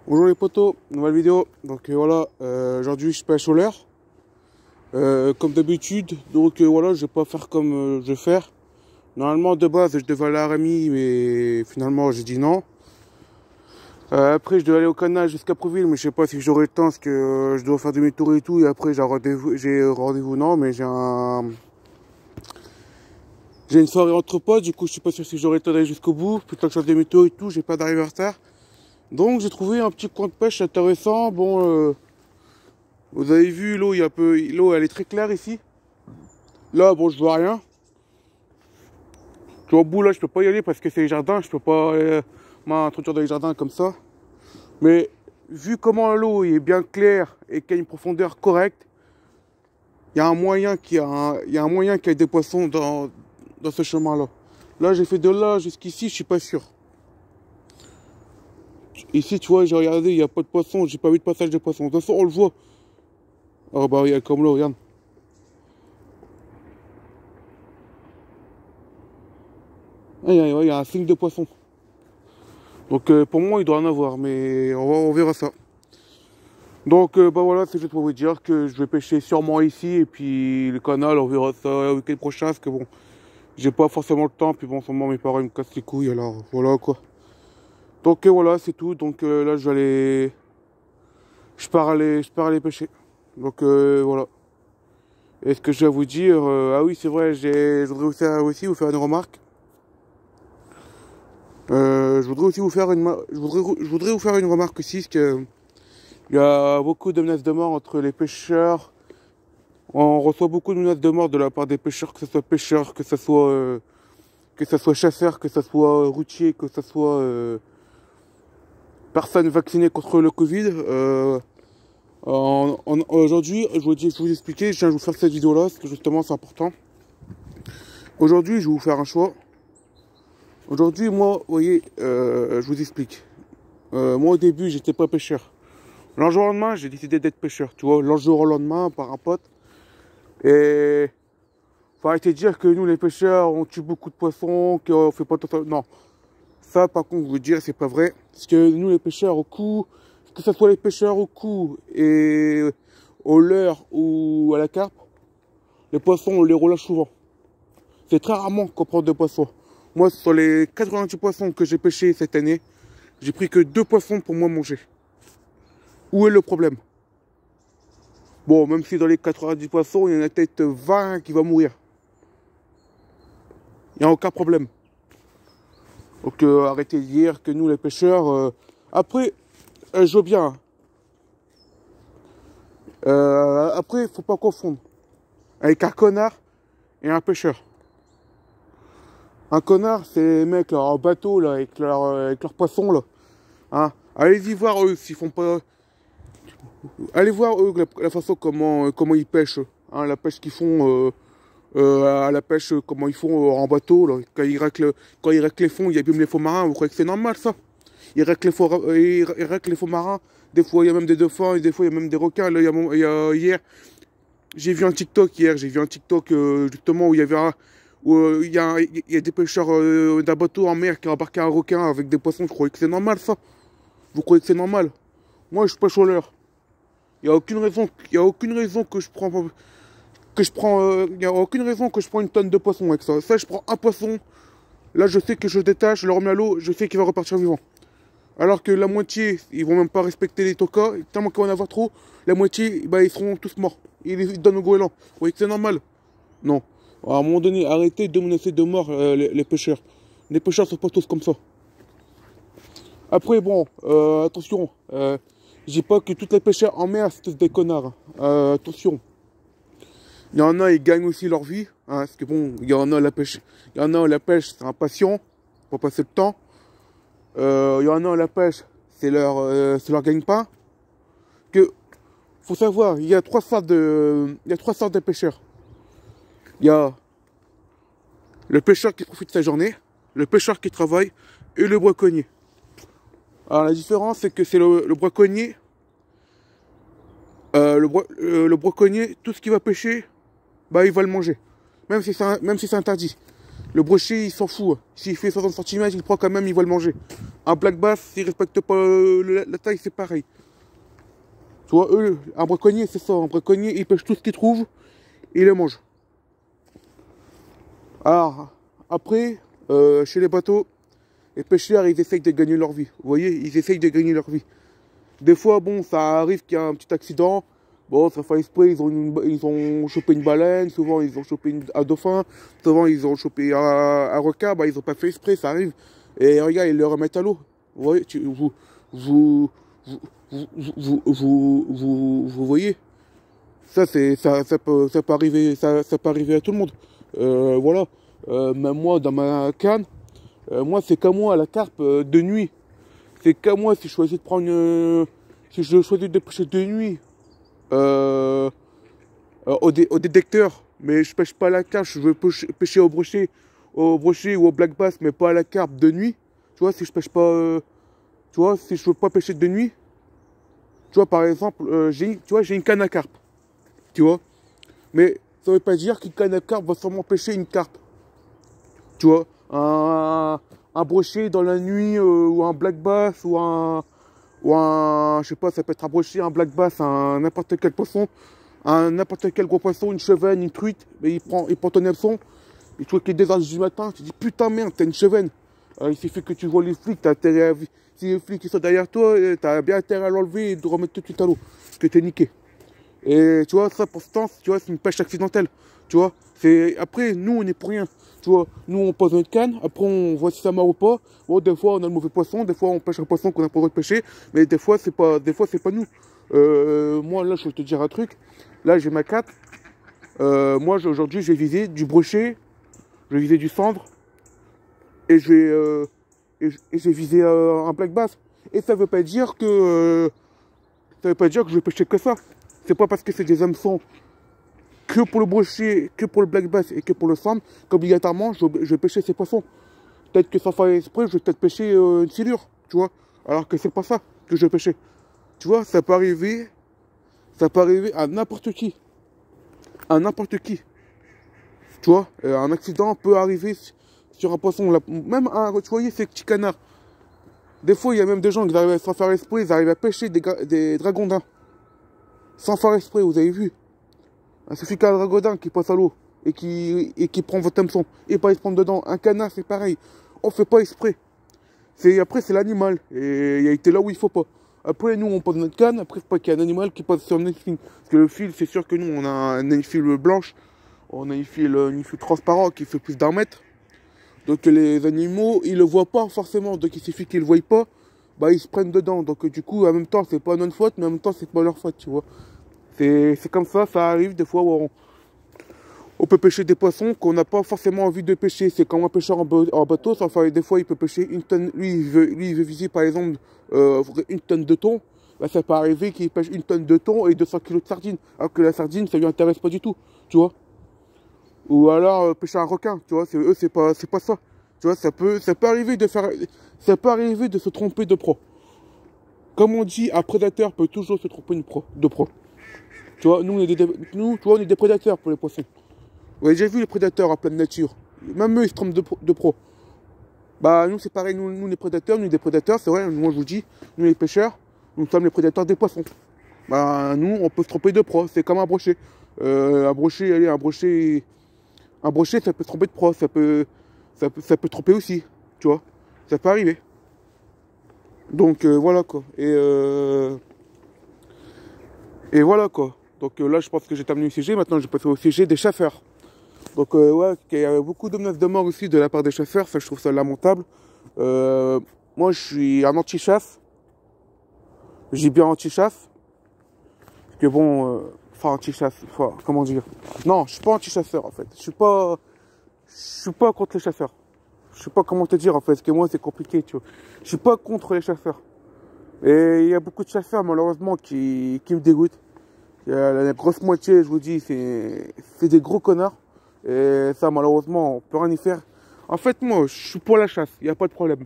Bonjour les potos, nouvelle vidéo. Donc voilà, aujourd'hui je pêche au leurre, comme d'habitude. Donc voilà, je vais pas faire comme je vais faire. Normalement de base je devais aller à Rémy, mais finalement j'ai dit non. Après je devais aller au canal jusqu'à Prouville, mais je sais pas si j'aurai le temps parce que je dois faire demi-tour et tout. Et après j'ai rendez-vous non, mais j'ai une soirée entre potes. Du coup je suis pas sûr si j'aurai le temps d'aller jusqu'au bout. Plutôt que je fasse demi-tour et tout, j'ai pas d'arriver en retard. Donc j'ai trouvé un petit coin de pêche intéressant. Bon, vous avez vu, l'eau elle est très claire ici. Là, bon, je vois rien. Tu vois, au bout là, je peux pas y aller parce que c'est les jardins. Je peux pas m'introduire dans les jardins comme ça. Mais vu comment l'eau est bien claire et qu'il y a une profondeur correcte, il y a un moyen qu'il y ait des poissons dans ce chemin-là. Là, j'ai fait de là jusqu'ici, je suis pas sûr. Ici, tu vois, j'ai regardé, il n'y a pas de poisson, j'ai pas vu de passage de poisson. De toute façon, on le voit. Oh bah, il y a comme l'eau, regarde. Il y a un signe de poisson. Donc pour moi, il doit en avoir, mais on verra ça. Donc bah voilà, c'est juste pour vous dire que je vais pêcher sûrement ici, et puis le canal, on verra ça le week-end prochain, parce que bon, j'ai pas forcément le temps, puis bon, en ce moment, mes parents ils me cassent les couilles, alors voilà quoi. Donc voilà, c'est tout. Donc là, je pars aller pêcher. Donc voilà. Et ce que je vais vous dire, ah oui, c'est vrai, je voudrais aussi vous faire une remarque. Je voudrais aussi vous faire je voudrais vous faire une remarque aussi, parce que il y a beaucoup de menaces de mort entre les pêcheurs. On reçoit beaucoup de menaces de mort de la part des pêcheurs, que ce soit pêcheurs, que ce soit chasseurs, que ce soit routiers, que ce soit personnes vaccinées contre le Covid. Aujourd'hui, je vais vous expliquer, je viens de vous faire cette vidéo-là, parce que justement c'est important. Aujourd'hui, je vais vous faire un choix. Aujourd'hui, moi, vous voyez, je vous explique. Moi, au début, j'étais pas pêcheur. Le jour au lendemain, j'ai décidé d'être pêcheur, tu vois. Le jour au lendemain, par un pote. Et faut arrêter de dire que nous, les pêcheurs, on tue beaucoup de poissons, qu'on fait pas tout. Non. Ça, par contre, je vous dire, c'est pas vrai. Parce que nous, les pêcheurs au cou, que ce soit les pêcheurs au cou et au leurre ou à la carpe, les poissons, on les relâche souvent. C'est très rarement qu'on prend 2 poissons. Moi, sur les 90 poissons que j'ai pêchés cette année, j'ai pris que 2 poissons pour moi manger. Où est le problème? Bon, même si dans les 90 poissons, il y en a peut-être 20 qui vont mourir. Il n'y a aucun problème. Donc arrêtez de dire que nous, les pêcheurs... Après, je veux bien. Après, il ne faut pas confondre avec un connard et un pêcheur. Un connard, c'est les mecs là, en bateau là, avec leurs poissons là. Hein. Allez-y voir eux s'ils font pas. Allez voir eux la façon comment ils pêchent. Hein, la pêche qu'ils font à la pêche, comment ils font en bateau là. Quand ils règlent les fonds, ils abîment les fonds marins. Vous croyez que c'est normal ça? Ils règlent les fonds marins. Des fois il y a même des dauphins, et des fois il y a même des requins. Là, hier, j'ai vu un TikTok justement où il y avait il y a des pêcheurs d'un bateau en mer qui ont embarqué un requin avec des poissons. Je croyais que c'est normal ça. Vous croyez que c'est normal? Moi je pêche au leurre. Il n'y a aucune raison que je prends il y a aucune raison que je prends une tonne de poissons avec ça. Ça, je prends un poisson. Là, je sais que je le détache, je le remets à l'eau, je sais qu'il va repartir vivant. Alors que la moitié, ils vont même pas respecter les tokas. Tellement qu'il va en avoir trop, la moitié, bah, ils seront tous morts. Ils donnent au goéland. Vous voyez que c'est normal? Non. À un moment donné, arrêtez de menacer de mort les pêcheurs. Les pêcheurs sont pas tous comme ça. Après, bon, attention. Je dis pas que tous les pêcheurs en mer, c'est tous des connards. Attention. Il y en a, ils gagnent aussi leur vie. Hein, parce que bon, il y en a la pêche. Il y en a la pêche, c'est un passion. Pour passer le temps. Il y en a la pêche, c'est leur gagne-pain. Que, faut savoir, il y a trois sortes de pêcheurs. Il y a le pêcheur qui profite de sa journée, le pêcheur qui travaille et le braconnier. Alors la différence, c'est que c'est le braconnier. Le braconnier, tout ce qu'il va pêcher, bah il va le manger. Même si c'est interdit. Le brochet, il s'en fout. S'il fait 60 cm, il prend quand même, il va le manger. Un black bass, s'ils respectent pas la taille, c'est pareil. Tu vois, eux, un braconnier, c'est ça. Un braconnier, il pêche tout ce qu'il trouve, et il le mange. Alors, après, chez les bateaux, les pêcheurs, ils essayent de gagner leur vie. Vous voyez, ils essayent de gagner leur vie. Des fois, bon, ça arrive qu'il y a un petit accident. Bon, ça fait exprès, ils ont chopé une baleine, souvent ils ont chopé un dauphin, souvent ils ont chopé un requin, bah ils ont pas fait exprès, ça arrive. Et regarde, ils le remettent à l'eau. Vous voyez, vous voyez, ça peut arriver, ça peut arriver à tout le monde. Voilà. Même moi, dans ma canne, moi c'est qu'à moi la carpe de nuit. C'est qu'à moi si je choisis de prendre, si je choisis de pêcher de nuit. Au détecteur, mais je pêche pas à la carpe, je veux pêcher au brochet ou au black bass, mais pas à la carpe de nuit. Tu vois, si je pêche pas, tu vois, si je veux pas pêcher de nuit, tu vois, par exemple, tu vois, j'ai une canne à carpe, tu vois, mais ça veut pas dire qu'une canne à carpe va sûrement pêcher une carpe, tu vois, un brochet dans la nuit, ou un black bass, je sais pas, ça peut être un brochet, un black bass, un n'importe quel poisson, n'importe quel gros poisson, une chevenne, une truite, mais il prend ton hameçon, et tu vois qu'il est 2 heures du matin, tu te dis putain merde, t'as une chevenne. Il suffit que tu vois les flics, t'as intérêt si les flics sont derrière toi, t'as bien intérêt à l'enlever et de remettre tout de suite à l'eau, parce que t'es niqué. Et tu vois, ça pour ce temps, tu vois, c'est une pêche accidentelle, tu vois. Après, nous on est pour rien, tu vois. Nous on pose notre canne, après on voit si ça marre ou pas. Bon, des fois on a le mauvais poisson, des fois on pêche un poisson qu'on n'a pas le droit de pêcher, mais des fois c'est pas nous. Moi là je vais te dire un truc, là j'ai ma carte. Moi aujourd'hui j'ai visé du brochet, j'ai visé du cendre, et j'ai visé un black bass. Et ça veut pas dire que je vais pêcher que ça. C'est pas parce que c'est des hameçons que pour le brochet, que pour le black bass et que pour le cendre qu'obligatoirement je vais pêcher ces poissons. Peut-être que sans faire exprès, je vais peut-être pêcher une silure, tu vois. Alors que c'est pas ça que je vais pêcher. Tu vois, ça peut arriver à n'importe qui. À n'importe qui. Tu vois, un accident peut arriver sur un poisson. Même, tu voyais ces petits canards. Des fois, il y a même des gens qui arrivent sans faire exprès, ils arrivent à pêcher des dragondins. Sans faire exprès, vous avez vu. Il suffit qu'un dragodin qui passe à l'eau et qui prend votre hameçon et pas il se prendre dedans. Un canard, c'est pareil. On fait pas exprès. Après, c'est l'animal. Et il a été là où il faut pas. Après, nous, on pose notre canne. Après, faut pas qu'il y ait un animal qui passe sur notre fil. Parce que le fil, c'est sûr que nous, on a une fil blanche. On a une fil transparent qui fait plus d'1 mètre. Donc les animaux, ils le voient pas forcément. Donc il suffit qu'ils le voient pas, bah ils se prennent dedans. Donc du coup, en même temps, c'est pas notre faute, mais en même temps, c'est pas leur faute, tu vois. C'est comme ça arrive des fois où on peut pêcher des poissons qu'on n'a pas forcément envie de pêcher. C'est comme un pêcheur en bateau, ça fait, des fois il peut pêcher une tonne. Lui, il veut viser par exemple une tonne de thon. Bah, ça peut arriver qu'il pêche une tonne de thon et 200 kilos de sardines. Alors que la sardine, ça lui intéresse pas du tout, tu vois. Ou alors pêcher un requin, tu vois, eux c'est pas ça. Tu vois, ça peut arriver de se tromper de pro. Comme on dit, un prédateur peut toujours se tromper de pro. Tu vois, nous on est des prédateurs pour les poissons. Vous avez déjà vu les prédateurs en pleine nature. Même eux ils se trompent de pro. Bah nous c'est pareil, nous les prédateurs, nous des prédateurs, c'est vrai, moi je vous dis, nous les pêcheurs, nous sommes les prédateurs des poissons. Bah nous on peut se tromper de pro, c'est comme un brochet. Un brochet, ça peut se tromper de pro, ça peut tromper aussi, tu vois, ça peut arriver. Donc voilà quoi. Et voilà quoi. Donc là je pense que j'ai terminé le sujet, maintenant je vais passer au sujet des chasseurs. Donc ouais, il y a beaucoup de menaces de mort aussi de la part des chasseurs, ça je trouve ça lamentable. Moi je suis un anti-chasse. Je dis bien anti-chasse. Parce que bon, enfin anti-chasse, comment dire. Non, je suis pas anti-chasseur en fait. Je suis pas contre les chasseurs. Je sais pas comment te dire en fait, parce que moi c'est compliqué, tu vois. Je suis pas contre les chasseurs. Et il y a beaucoup de chasseurs malheureusement qui me dégoûtent. La grosse moitié, je vous dis, c'est des gros connards. Et ça malheureusement, on peut rien y faire. En fait, moi, je suis pour la chasse, il n'y a pas de problème.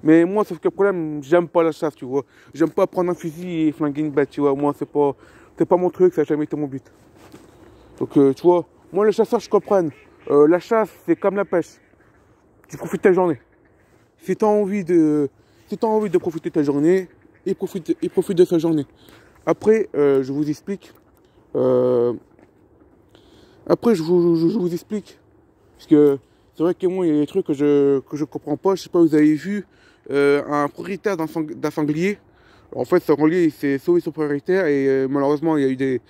Mais moi, sauf que le problème, j'aime pas la chasse, tu vois. J'aime pas prendre un fusil et flinguer une bête, tu vois. Moi, c'est pas mon truc, ça n'a jamais été mon but. Donc, tu vois, moi, les chasseurs, je comprends. La chasse, c'est comme la pêche. Tu profites de ta journée. Si Si tu as envie de profiter de ta journée, et profite de sa journée. Après, je vous explique. Après, je vous explique. Parce que c'est vrai que moi, il y a des trucs que je comprends pas. Je sais pas, vous avez vu un propriétaire d'un sanglier. En fait, ce sanglier, il s'est sauvé son propriétaire et malheureusement, il y a eu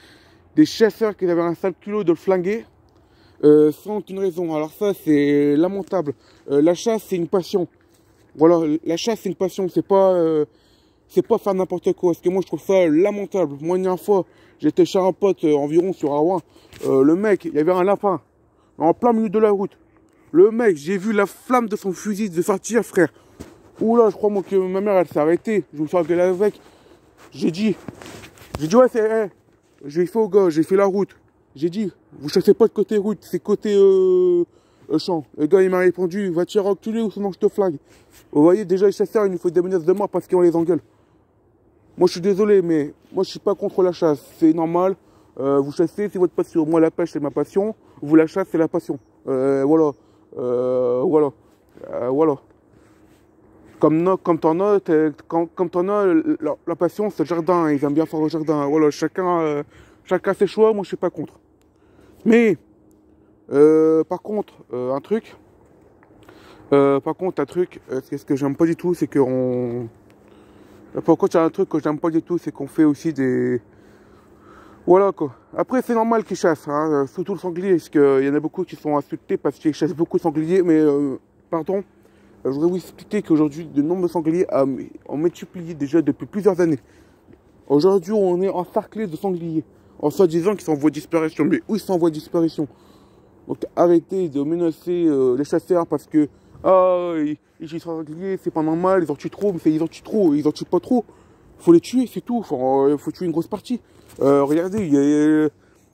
des chasseurs qui avaient un sale culot de le flinguer sans aucune raison. Alors ça, c'est lamentable. La chasse, c'est une passion. Voilà, la chasse, c'est une passion. C'est pas faire n'importe quoi. Parce que moi, je trouve ça lamentable. Moi, une dernière fois, j'étais chez un pote environ sur Arouin. Le mec, il y avait un lapin en plein milieu de la route. Le mec, j'ai vu la flamme de son fusil de sortir, frère. Oula, je crois moi que ma mère, elle s'est arrêtée. Je me suis engueulé avec. J'ai dit, ouais, c'est, hey. J'ai fait au gars, j'ai fait la route. J'ai dit, vous chassez pas de côté route, c'est côté champ. Le gars, il m'a répondu, va te faire enculer ou sinon je te flingue. Vous voyez, déjà, les chasseurs, il nous faut des menaces de mort parce qu'on les engueule. Moi, je suis désolé, mais moi, je suis pas contre la chasse. C'est normal. Vous chassez, c'est votre passion. Moi, la pêche, c'est ma passion. Vous, la chasse, c'est la passion. Voilà. Voilà. Comme t'en as, la passion, c'est le jardin. Ils aiment bien faire le jardin. Voilà, chacun ses choix. Moi, je suis pas contre. Mais, par contre, un truc. Ce que j'aime pas du tout, c'est qu'on. Par contre, il y a un truc que j'aime pas du tout, c'est qu'on fait aussi des. Voilà quoi. Après, c'est normal qu'ils chassent, hein, surtout le sanglier, parce qu'il y en a beaucoup qui sont insultés parce qu'ils chassent beaucoup de sangliers, mais pardon, je voudrais vous expliquer qu'aujourd'hui, le nombre de sangliers ont multiplié déjà depuis plusieurs années. Aujourd'hui, on est encerclé de sangliers, en soi-disant qu'ils sont en voie de disparition. Mais où ils sont en voie de disparition? Donc arrêtez de menacer les chasseurs parce que ils tuent sangliers, c'est pas normal, ils en tuent trop, mais ils en tuent trop, ils en tuent pas trop. Faut les tuer, c'est tout. Faut tuer une grosse partie. Regardez, il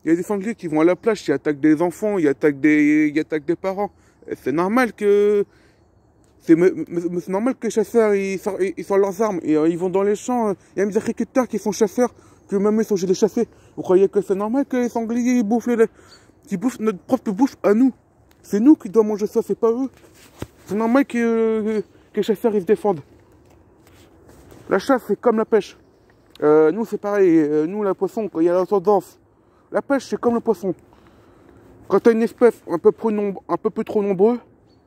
y a des sangliers qui vont à la plage, qui attaquent des enfants, ils attaquent des parents. C'est normal que c'est normal que les chasseurs ils sortent leurs armes et ils vont dans les champs. Il y a même des agriculteurs qui sont chasseurs, que même ils sont obligés de chasser. Vous croyez que c'est normal que les sangliers ils bouffent notre propre bouffe à nous? C'est nous qui devons manger ça, c'est pas eux. C'est normal que les chasseurs ils se défendent. La chasse c'est comme la pêche. Nous c'est pareil, nous la poisson, quand il y a la tendance, la pêche c'est comme le poisson. Quand tu as une espèce un peu plus trop nombreux,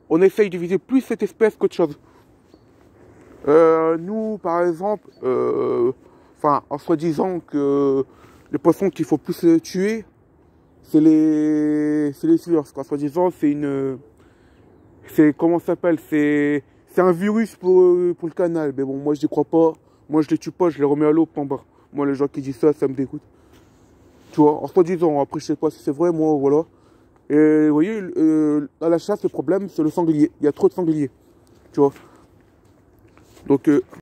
on essaye de viser plus cette espèce qu'autre chose. Nous par exemple, en soi-disant que les poissons qu'il faut plus tuer, c'est les sueurs. En soi-disant comment ça s'appelle, c'est un virus pour le canal. Mais bon, moi je n'y crois pas. Moi je les tue pas, je les remets à l'eau, point barre. Moi les gens qui disent ça, ça me dégoûte. Tu vois, en soi-disant, après je sais pas si c'est vrai, moi voilà. Et vous voyez, à la chasse, le problème c'est le sanglier. Il y a trop de sangliers. Tu vois. Donc